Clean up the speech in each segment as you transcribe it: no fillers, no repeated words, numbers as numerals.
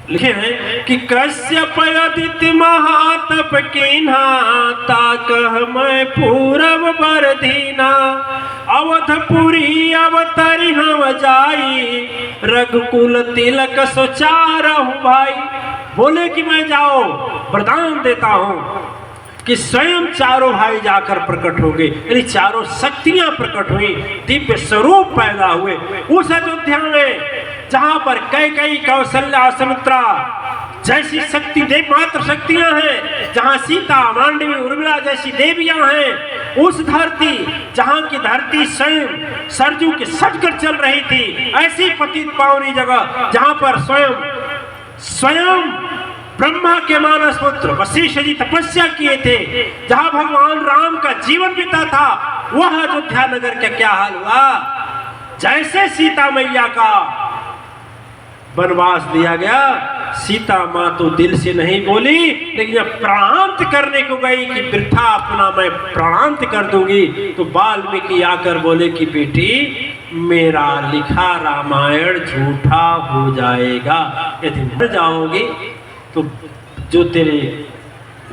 लिखे हैं कि कश्यप अदिति महातप कीन्हा ताकह मैं पूरब बर दीना अवधपुरी अवतरि हम जाई रघुकुल तिलक सोचारहु भाई। बोले कि मैं जाओ वरदान देता हूं कि स्वयं चारों भाई जाकर प्रकट हो गए, यानी चारों शक्तियां प्रकट हुई, दिव्य स्वरूप पैदा हुए उस अयोध्या में जहां पर कैकेयी कौशल्या सुमित्रा जैसी शक्ति देव मात्र शक्तियां हैं, जहां सीता मांडवी उर्मिला जैसी देवियां हैं, उस धरती जहां की धरती स्वयं सरजू के सटकर चल रही थी, ऐसी पतित पावनी जगह जहां पर स्वयं ब्रह्मा के मानस पुत्र वशिष्ठ जी तपस्या किए थे, जहां भगवान राम का जीवन बीता था, वह अयोध्या नगर का क्या हाल हुआ। जैसे सीता मैया का वनवास दिया गया, सीता मां तो दिल से नहीं बोली, लेकिन जब प्राणांत करने को गई कि वृथा अपना मैं प्राणांत कर दूंगी, तो वाल्मीकि आकर बोले कि बेटी मेरा लिखा रामायण झूठा हो जाएगा, यदि मर जाओगे तो जो तेरे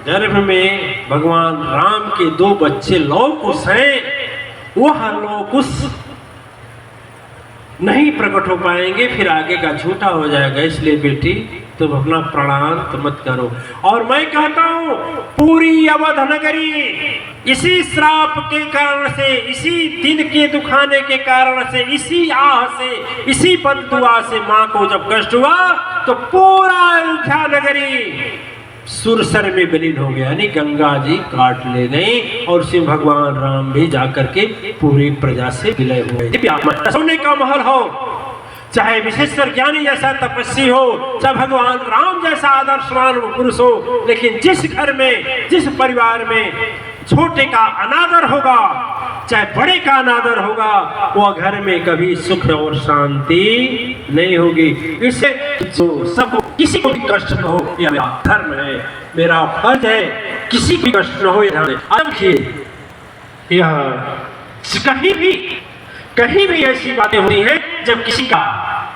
गर्भ में भगवान राम के 2 बच्चे लौकुश हैं, वह लौकुश नहीं प्रकट हो पाएंगे, फिर आगे का झूठा हो जाएगा। इसलिए बेटी तुम अपना प्राणांत मत करो। और मैं कहता हूं पूरी अवध नगरी इसी श्राप के कारण से, इसी दिन के दुखाने के कारण से, इसी आह से, इसी बददुआ से मां को जब कष्ट हुआ तो पूरा अयोध्या नगरी सुरसर में विलीन हो गया, यानी गंगा जी काट ले गई और शिव भगवान राम भी जाकर के पूरी प्रजा से विलय हुए। सोने का महल हो, चाहे विशेषकर ज्ञानी जैसा तपस्वी हो, चाहे भगवान राम जैसा आदर्शवान पुरुष हो, लेकिन जिस घर में, जिस परिवार में छोटे का अनादर होगा, चाहे बड़े का अनादर होगा, वह घर में कभी सुख और शांति नहीं होगी। इससे जो सब किसी को भी कष्ट न हो, यह मेरा धर्म है, मेरा फर्ज है, किसी को कष्ट न हो। अब यह कहीं भी ऐसी बातें होती हैं जब किसी का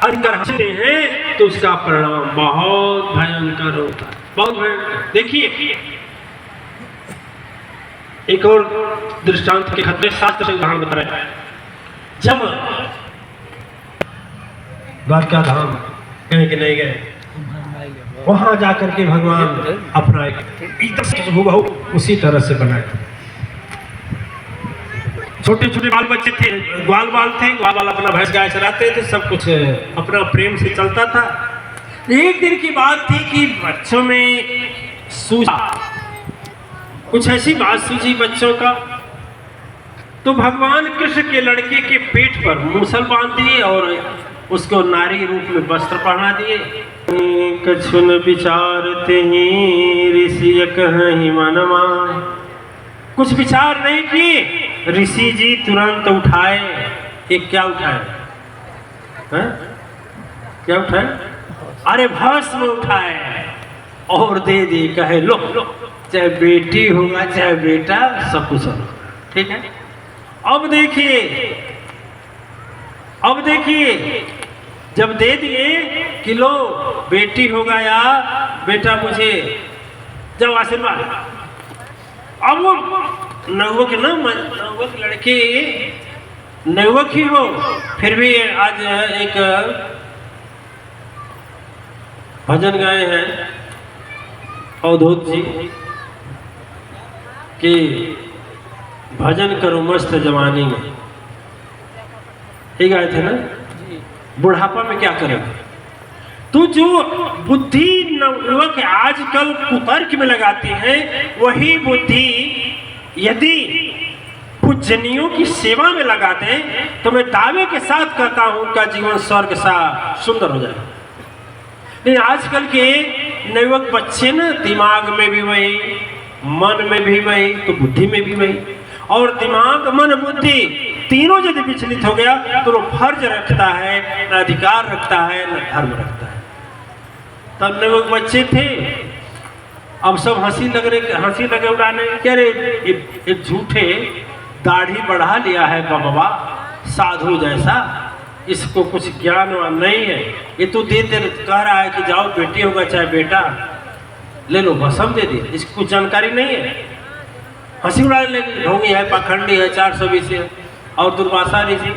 अंदर हंसते हैं तो उसका परिणाम बहुत भयंकर होता है, बहुत भयंकर। देखिए एक और दृष्टांत के खतरे शास्त्र से उदाहरण बता रहे हैं। जब द्वारका धाम कहीं के नहीं गए, वहां जाकर के भगवान अपना एक हुबहू उसी तरह से बनाए। छोटे छोटे बाल बच्चे थे, ग्वाल बाल थे, ग्वाल बाल अपना भैंस गाय चराते थे, सब कुछ अपना प्रेम से चलता था। एक दिन की बात थी कि बच्चों में सूझा, कुछ ऐसी बात सूझी बच्चों का, तो भगवान कृष्ण के लड़के के पेट पर मूसल बांध दिए और उसको नारी रूप में वस्त्र पहना दिए। कछुन विचारते ही ऋषि कहीं मनमा, कुछ विचार नहीं किए, ऋषि जी तुरंत उठाए। एक क्या उठाए? क्या उठाए? अरे भस्म उठाए और दे दी, कहे लो, चाहे बेटी होगा चाहे बेटा, सब कुछ होगा, ठीक है। अब देखिए जब दे दिए कि लो बेटी होगा या बेटा, मुझे जब आशीर्वाद, अब वो नवक ना, नवक लड़के नवक ही हो, फिर भी आज एक भजन गाए हैं अवधूत जी कि भजन करो मस्त जवानी में, ये गाए थे ना, बुढ़ापा में क्या करेगा। तो जो बुद्धि नवयुवक आजकल कुतर्क में लगाती हैं, वही बुद्धि यदि पूजनियों की सेवा में लगाते हैं तो मैं दावे के साथ कहता हूं उनका जीवन स्वर्ग सा सुंदर हो जाए। लेकिन आजकल के नवयुवक बच्चे ना, दिमाग में भी वही, मन में भी वही, तो बुद्धि में भी वही, और दिमाग मन बुद्धि तीनों यदि विचलित हो गया तो वो फर्ज रखता है, न अधिकार रखता है, न धर्म रखता है। तब नवयुवक बच्चे थे, अब सब हंसी लगे उड़ाने, कह रहे एक झूठे दाढ़ी बढ़ा लिया है बाबा साधु जैसा, इसको कुछ ज्ञान वान नहीं है। ये तो दे कह रहा है कि जाओ बेटी होगा चाहे बेटा ले लो, बस हम दे दिए, इसकी कुछ जानकारी नहीं है। हंसी उड़ाने लगी, ढोंगी है, पाखंडी है, 420 है। और दुर्वासा ऋषि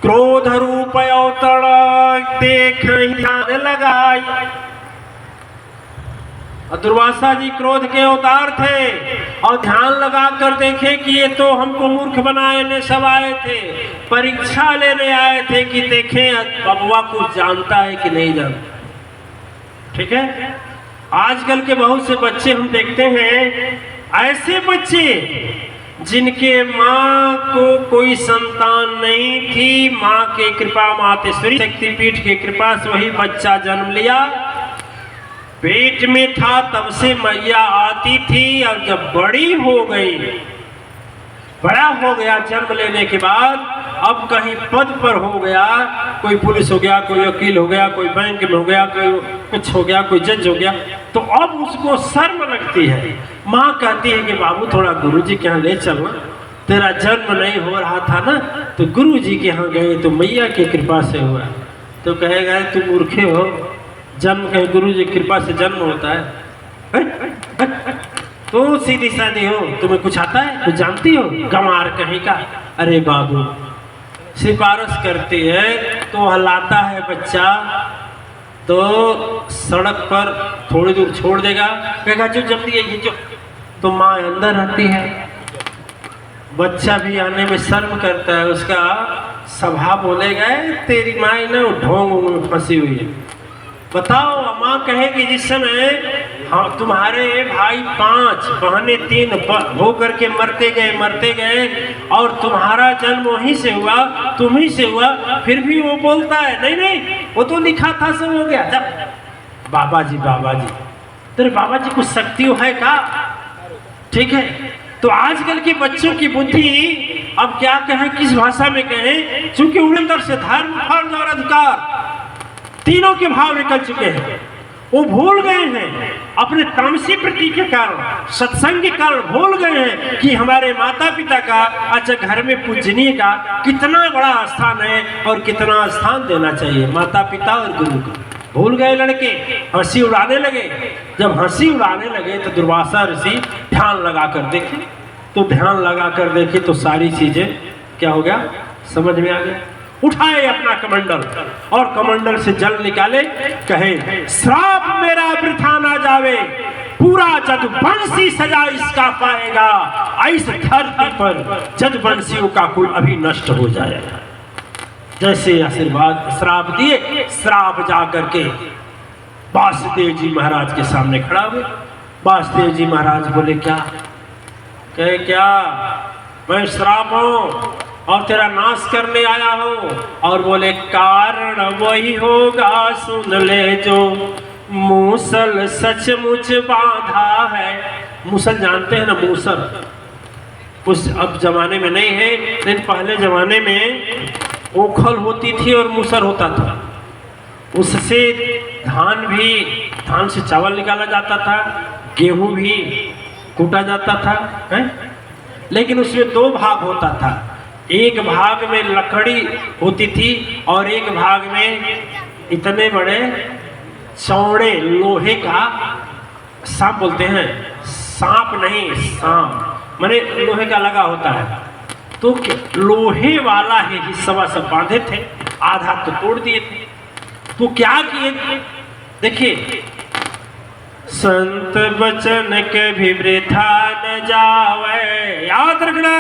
क्रोध रूप अवतरण देख ध्यान लगाई। और दुर्वासा जी क्रोध के अवतार थे और ध्यान लगा कर देखे कि ये तो हमको मूर्ख बनाने सब आए थे, परीक्षा लेने आए थे कि देखें बबुआ कुछ जानता है कि नहीं जानता। ठीक है, आजकल के बहुत से बच्चे हम देखते हैं, ऐसे बच्चे जिनके माँ को कोई संतान नहीं थी, माँ के कृपा मातेश्वरी शक्तिपीठ की कृपा से वही बच्चा जन्म लिया, पेट में था तब से मैया आती थी। और जब बड़ी हो गई, बड़ा हो गया जन्म लेने के बाद, अब कहीं पद पर हो गया, कोई पुलिस हो गया, कोई वकील हो गया, कोई बैंक में हो गया, कोई कुछ हो गया, कोई जज हो गया, तो अब उसको शर्म लगती है। माँ कहती है कि बाबू थोड़ा गुरुजी के यहाँ ले चलना, तेरा जन्म नहीं हो रहा था ना तो गुरुजी के यहाँ गए तो मैया की कृपा से हुआ। तो कहेगा तुम मूर्खे हो, जन्म कहीं गुरुजी की कृपा से जन्म होता है? तो सीधी सादी हो, तुम्हें कुछ आता है, कुछ जानती हो, गंवार कहीं का। अरे बाबू सिफारिश करती है तो हलाता है बच्चा, तो सड़क पर थोड़ी दूर छोड़ देगा, कहेगा जो जल्दी है जो, तो माँ अंदर आती है। बच्चा भी आने में शर्म करता है, उसका स्वभाव बोलेगा तेरी माँ ना ढोंग में फंसी हुई है। बताओ, माँ कहेगी जिस समय हाँ तुम्हारे भाई 5 बहनें 3 हो करके मरते गए और तुम्हारा जन्म वहीं से हुआ, तुम ही से हुआ, फिर भी वो बोलता है नहीं नहीं वो तो लिखा था सब हो गया। जब बाबा जी तेरे बाबा जी कुछ शक्ति है का? ठीक है, तो आजकल के बच्चों की बुद्धि अब क्या कहें, किस भाषा में कहें, चूंकि उनके अंदर से धर्म फर्ज और अधिकार तीनों के भाव निकल चुके हैं। वो भूल गए हैं अपने तामसी प्रति के कारण, सत्संग के कारण भूल गए हैं कि हमारे माता पिता का, अच्छा घर में पूजनीय का कितना बड़ा स्थान है और कितना स्थान देना चाहिए माता पिता और गुरु को। भूल गए लड़के, हंसी उड़ाने लगे। जब हंसी उड़ाने लगे तो दुर्वासा ऋषि ध्यान लगा कर देखे, तो ध्यान लगा कर देखे तो सारी चीजें क्या हो गया समझ में आ गया। उठाए अपना कमंडल और कमंडल से जल निकाले, कहे श्राप मेरा वृथा ना जावे, पूरा जदवंशी सजा इसका पाएगा, इस धरती पर जदवंशियों का कुल अभी नष्ट हो जाएगा। जैसे आशीर्वाद श्राप दिए, श्राप जा करके वासुदेव जी महाराज के सामने खड़ा हुए। वासुदेव जी महाराज बोले क्या? कहे क्या मैं श्राप हूं और तेरा नाश करने आया हूं। और बोले कारण वही होगा सुन ले जो मूसल सचमुच बांधा है। मूसल जानते हैं ना, मूसल उस अब जमाने में नहीं है, लेकिन पहले जमाने में ओखल होती थी और मूसल होता था। उससे धान से चावल निकाला जाता था, गेहूं भी कूटा जाता था है? लेकिन उसमें 2 भाग होता था, एक भाग में लकड़ी होती थी और एक भाग में इतने बड़े चौड़े लोहे का सांप बोलते हैं, सांप नहीं सांप माने लोहे का लगा होता है। तो लोहे वाला ही हिस्सा सब बांधे थे, आधा तो तोड़ दिए थे। तो क्या किए देखिए, संत बचन के भी वृथा न जावे। याद रखना,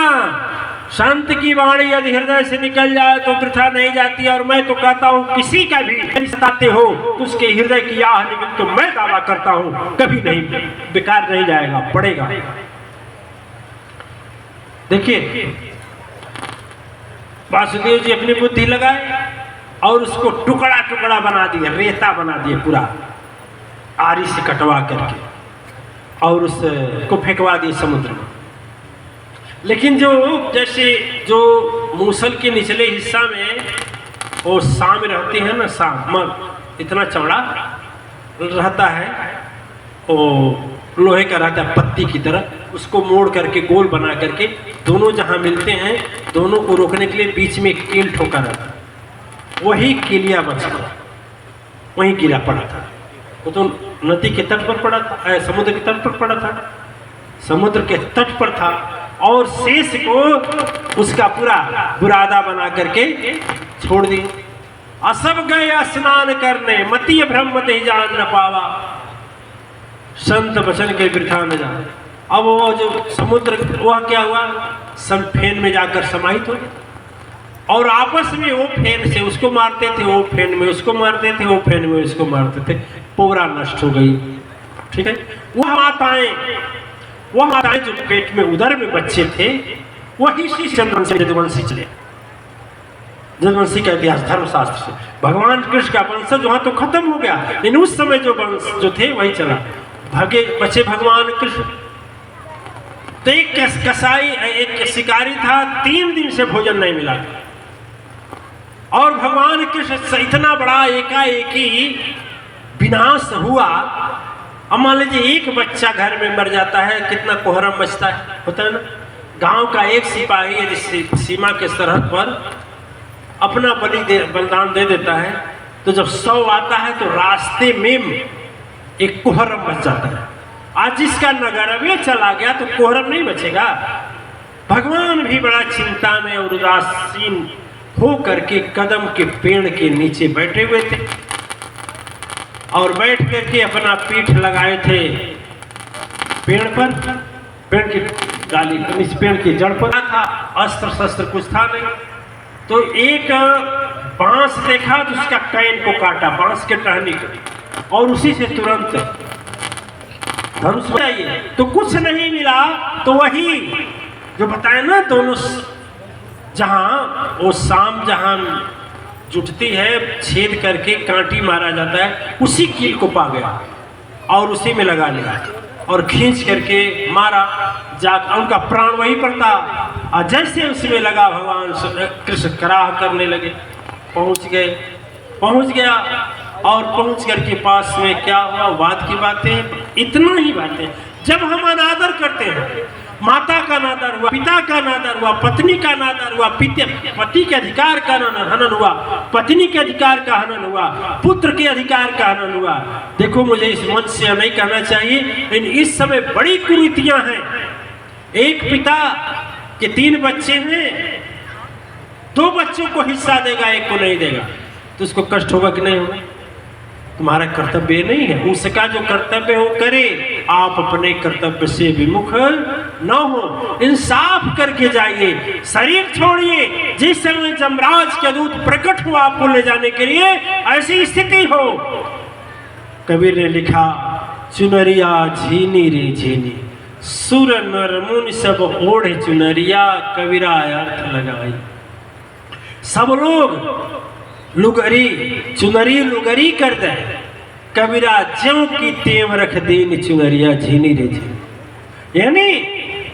संत की वाणी यदि हृदय से निकल जाए तो वृथा नहीं जाती। और मैं तो कहता हूँ किसी का भी सताते हो तो उसके हृदय की आह निकल, तो मैं दावा करता हूँ कभी नहीं बेकार नहीं जाएगा, पड़ेगा। देखिए वासुदेव जी अपनी बुद्धि लगाए और उसको टुकड़ा टुकड़ा बना दिया, रेता बना दिया पूरा, आरी से कटवा करके, और उसको फेंकवा दिए समुद्र में। लेकिन जो मूसल के निचले हिस्सा में वो सांप रहती है ना, सांप इतना चौड़ा रहता है, वो लोहे का रहता है पत्ती की तरह, उसको मोड़ करके गोल बना करके दोनों जहां मिलते हैं दोनों को रोकने के लिए बीच में एक कील ठोका रहता है। वही किलिया बच गया, वहीं गिरा पड़ा था। वो तो नदी के तट पर पड़ा था, समुद्र के तट पर पड़ा था, समुद्र के तट पर था, और शेष को उसका पूरा बुरादा बना करके छोड़ दिए। और सब गए स्नान करने, मतीय ब्रह्म ते जान न पावा, संत वचन के वृथा न जा। अब वो जो समुद्र वह क्या हुआ, सब फेन में जाकर समाहित हो गया, और आपस में वो फेन से उसको मारते थे, वो फेन में उसको मारते थे, वो फेन में उसको मारते थे, पूरा नष्ट हो गई। ठीक है, वह माताएं जो पेट में उदर में बच्चे थे, वही श्री चंद्रवंशी यदुवंशी चले। यदुवंशी का इतिहास धर्मशास्त्र से भगवान कृष्ण का वंशज वहां तो खत्म हो गया, लेकिन उस समय जो वंश जो थे वही चला। भागे बचे भगवान कृष्ण। तो एक कसाई, एक शिकारी था, 3 दिन से भोजन नहीं मिला, और भगवान कृष्ण से इतना बड़ा एकाएकी विनाश हुआ। अब मान लीजिए एक बच्चा घर में मर जाता है, कितना कोहरम मचता है, होता है ना। गांव का एक सिपाही यदि सीमा के सरहद पर अपना बलिदान दे देता है, तो जब 100 आता है तो रास्ते में एक कोहरम मच जाता है। आज जिसका नगर में चला गया तो कोहरम नहीं बचेगा। भगवान भी बड़ा चिंता में और उदासीन हो करके कदम के पेड़ के नीचे बैठे हुए थे, और बैठ करके अपना पीठ लगाए थे पेड़ पर, पेड़ की डाली, इस पेड़ की जड़ पर था। अस्त्र शस्त्र कुछ था नहीं, तो एक बांस देखा तो उसका कैन को काटा, बांस के टहनी को, और उसी से तुरंत धनुष बनाइए। तो कुछ नहीं मिला, तो वही जो बताए ना, दोनों जहां वो शाम जहां जुटती है, छेद करके कांटी मारा जाता है, उसी कील को पा गया और उसी में लगा लिया और खींच करके मारा। उनका प्राण वहीं पर था, और जैसे उसमें लगा भगवान कृष्ण कराह करने लगे। पहुंच गया, और पहुंच करके पास में क्या हुआ, वाद की बातें, इतना ही बातें। जब हम अनादर करते हैं, माता का अनादर हुआ, पिता का अनादर हुआ, पत्नी का अनादर हुआ, पति के अधिकार का हनन हुआ, पत्नी के अधिकार का हनन हुआ, पुत्र के अधिकार का हनन हुआ। देखो, मुझे इस मंच से नहीं कहना चाहिए, लेकिन इस समय बड़ी कुरीतियां हैं। एक पिता के 3 बच्चे हैं, 2 बच्चों को हिस्सा देगा, एक को नहीं देगा, तो उसको कष्ट होगा कि नहीं होगा? तुम्हारा कर्तव्य नहीं है, उसका जो कर्तव्य हो करे, आप अपने कर्तव्य से विमुख न हो, इंसाफ करके जाइए, शरीर छोड़िए। जिस समय जमराज के दूत प्रकट हुआ आपको ले जाने के लिए, ऐसी स्थिति हो, कबीर ने लिखा, चुनरिया झीनी रे झीनी, सुर नर मुनि सब ओढ़े चुनरिया, कबीरा अर्थ लगाई। सब लोग लुगरी चुनरी लुगरी कर दे, कबीरा ज्यों की तेव रख दीन चुनरिया झीनी रे झीनी। यानी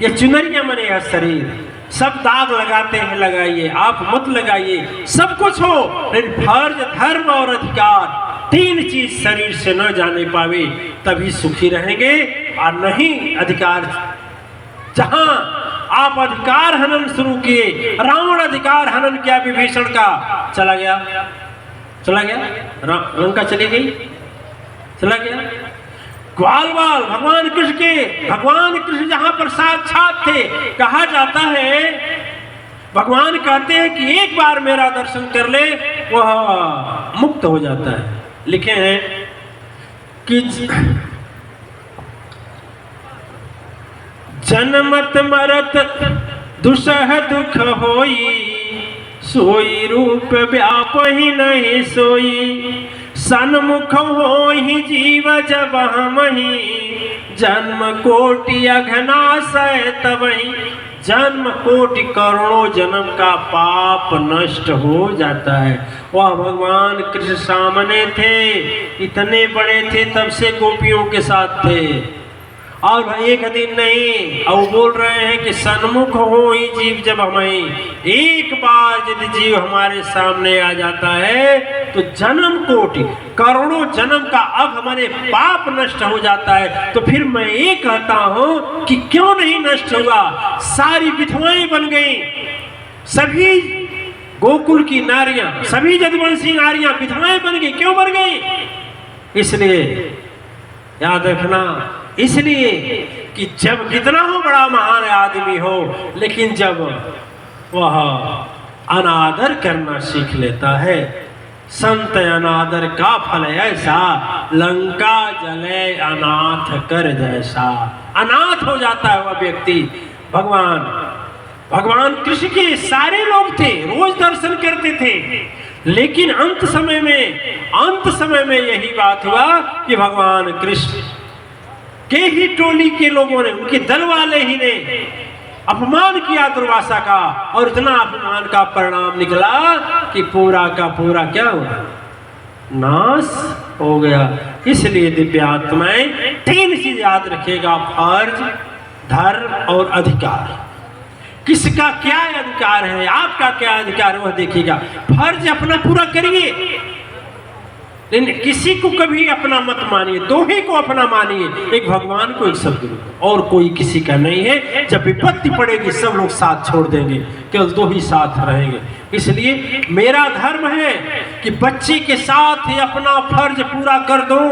ये चुनरिया मने है शरीर, सब दाग लगाते हैं, लगाइए, आप मत लगाइए। सब कुछ हो, लेकिन फर्ज, धर्म और अधिकार, 3 चीज शरीर से न जाने पावे, तभी सुखी रहेंगे। और नहीं अधिकार, जहां आप अधिकार हनन शुरू किए, रावण अधिकार हनन किया विभीषण का, चला गया, लंका चली गई, चला गया। ग्वालवाल भगवान कृष्ण जहां पर साक्षात थे, कहा जाता है, भगवान कहते हैं कि एक बार मेरा दर्शन कर ले, वह मुक्त हो जाता है। लिखे हैं कि जन्मत मरत दुसह दुख होई, सोई रूप व्याप ही नहीं सोई, सन्मुख हो ही जीव जब हमही, जन्म कोटि अघनाशय तबही। जन्म कोटि करोड़ों जन्म का पाप नष्ट हो जाता है। वह भगवान कृष्ण सामने थे, इतने बड़े थे, तब से गोपियों के साथ थे, और एक दिन नहीं। और बोल रहे हैं कि सन्मुख हो ही जीव जब हमें, एक बार यदि जीव हमारे सामने आ जाता है तो जन्म कोटि करोड़ों जन्म का अब हमारे पाप नष्ट हो जाता है। तो फिर मैं ये कहता हूं कि क्यों नहीं नष्ट हुआ? सारी विधवाएं बन गई, सभी गोकुल की नारियां, सभी जदुवंशी नारियां विधवाएं बन गई। क्यों बन गई? इसलिए याद रखना, इसलिए कि जब कितना हो बड़ा महान आदमी हो, लेकिन जब वह अनादर करना सीख लेता है, संत अनादर का फल ऐसा, लंका जले अनाथ कर जैसा। अनाथ हो जाता है वह व्यक्ति। भगवान कृष्ण के सारे लोग थे, रोज दर्शन करते थे, लेकिन अंत समय में यही बात हुआ कि भगवान कृष्ण के ही टोली के लोगों ने, उनके दल वाले ही ने अपमान किया दुर्वासा का, और इतना अपमान का परिणाम निकला कि पूरा का पूरा क्या हुआ? नाश हो गया। इसलिए दिव्यात्माएं 3 चीज याद रखेगा, फर्ज, धर्म और अधिकार। किसका क्या अधिकार है, आपका क्या अधिकार है, वह देखिएगा। फर्ज अपना पूरा करिए, लेकिन किसी को कभी अपना मत मानिए, दो ही को अपना मानिए, एक भगवान को, एक सदगुरु को, और कोई किसी का नहीं है। जब विपत्ति पड़ेगी सब लोग साथ छोड़ देंगे, केवल 2 ही साथ रहेंगे। इसलिए मेरा धर्म है कि बच्चे के साथ ही अपना फर्ज पूरा कर दूं,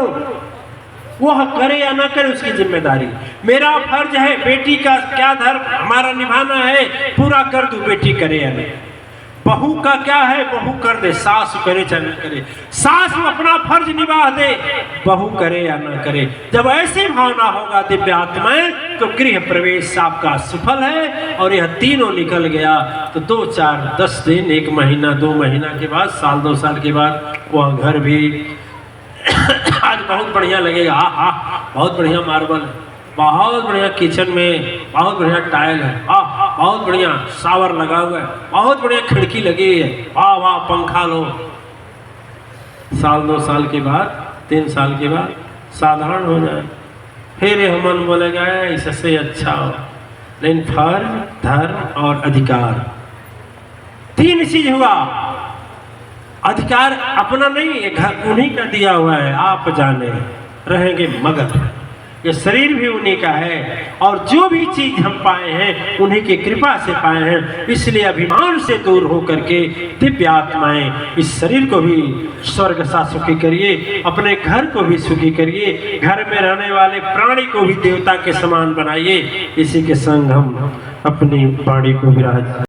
वह करे या ना करे उसकी जिम्मेदारी। मेरा फर्ज है बेटी का क्या धर्म हमारा निभाना है, पूरा कर दूं, बेटी करे या नहीं। बहू का क्या है, बहू कर दे, सास करे चाहे न करे, सास अपना फर्ज निभा दे, बहू करे या न करे। जब ऐसी भावना होगा दिव्यात्माएं, तो गृह प्रवेश आपका सफल है। और यह तीनों निकल गया तो 2, 4, 10 दिन, 1 महीना, 2 महीना के बाद, साल 2 साल के बाद वह घर भी आज बहुत बढ़िया लगेगा। बहुत बढ़िया मार्बल है, बहुत बढ़िया किचन में, बहुत बढ़िया टाइल है, बहुत बढ़िया शावर लगा हुआ है, बहुत बढ़िया खिड़की लगी है, वाह वाह पंखा लो। साल 2 साल के बाद, 3 साल के बाद साधारण हो जाए, फिर यह मन बोलेगा इससे अच्छा हो। लेकिन फर्ज, धर्म और अधिकार, 3 चीज हुआ। अधिकार अपना नहीं है, घर उन्हीं का दिया हुआ है, आप जाने रहेंगे मगर। ये शरीर भी उन्हीं का है, और जो भी चीज हम पाए हैं उन्हीं की कृपा से पाए हैं। इसलिए अभिमान से दूर होकर के दिव्य आत्माएं इस शरीर को भी स्वर्ग सा सुखी करिए, अपने घर को भी सुखी करिए, घर में रहने वाले प्राणी को भी देवता के समान बनाइए। इसी के संग हम अपनी वाणी को विराज